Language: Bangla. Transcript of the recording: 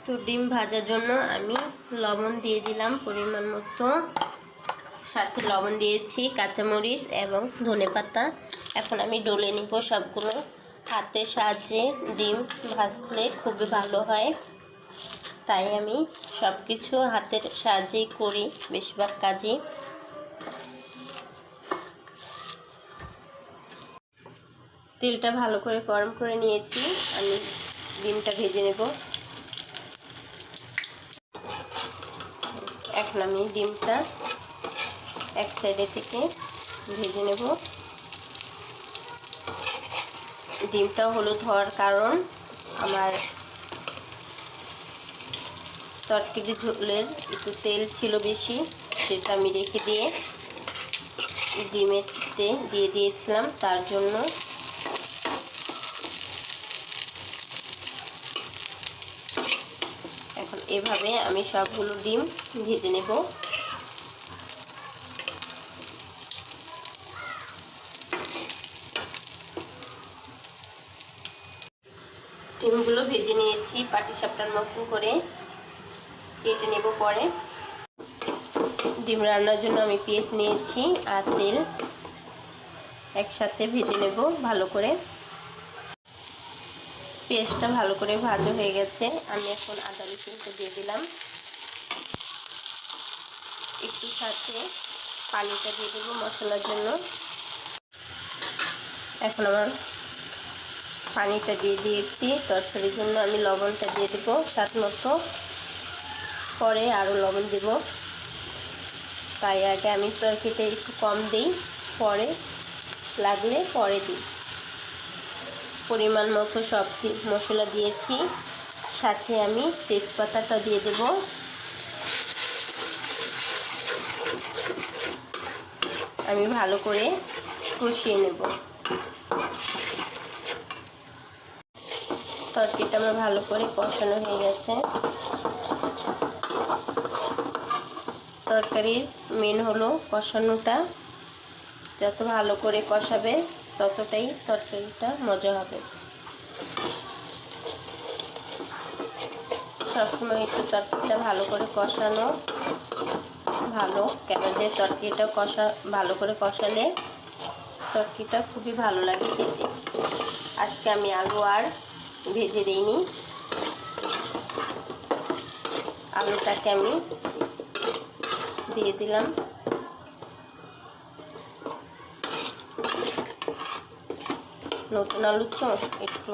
তো ডিম ভাজার জন্য আমি লবণ দিয়ে দিলাম পরিমাণ মতো, সাথে লবণ দিয়েছি, কাঁচামরিচ এবং ধনেপাতা। এখন আমি ডলে নিব সবগুলো। হাতের সাহায্যে ডিম ভাজলে খুবই ভালো হয়, তাই আমি সব কিছু হাতের সাহায্যেই করি বেশিরভাগ কাজই। তেলটা ভালো করে গরম করে নিয়েছি, আমি ডিমটা ভেজে নেব। এখন আমি ডিমটা এক সাইডে থেকে ভেজে নেব। ডিমটা হলুদ হওয়ার কারণ আমার তরকারি ঝোলের একটু তেল ছিল বেশি, সেটা আমি রেখে দিয়ে ডিমেতে দিয়ে দিয়েছিলাম, তার জন্য। এখন এভাবে আমি সবগুলো ডিম ভেজে নেব। ডিমগুলো ভেজে নিয়েছি, পাটিসাপটার মতো করে কেটে নেব পরে। ডিম রান্নার জন্য আমি পেঁয়াজ নিয়েছি আর তেল একসাথে ভেজে নেব ভালো করে। পেঁয়াজটা ভালো করে ভাজা হয়ে গেছে, আমি এখন আদা রসুনটা দিয়ে দিলাম। একটু সাথে পানিটা দিয়ে দেবো মশলার জন্য। এখন আমার পানিটা দিয়ে দিয়েছি, তরকারির জন্য আমি লবণটা দিয়ে দেবো স্বাদ মতো, পরে আরও লবণ দেব। তাই আগে আমি তরকারিটা একটু কম দিই, পরে লাগলে পরে দিই। পরিমাণ মতো সব মশলা দিয়েছি, সাথে আমি তেজপাতাটা দিয়ে দেব। আমি ভালো করে কষিয়ে নেব। তরকারিটা আমার ভালো করে কষানো হয়ে গেছে। তরকারির মেন হলো কষানোটা, যত ভালো করে কষাবে ততটাই তরকারিটা মজা হবে। সবসময় একটু তরকারিটা ভালো করে কষানো ভালো, কেন যে তরকারিটা ভালো করে কষালে তরকারিটা খুবই ভালো লাগে খেতে। আজকে আমি আলু আর ভেজে দিইনি, আলুটাকে আমি দিয়ে দিলাম। নতুন আলু তো একটু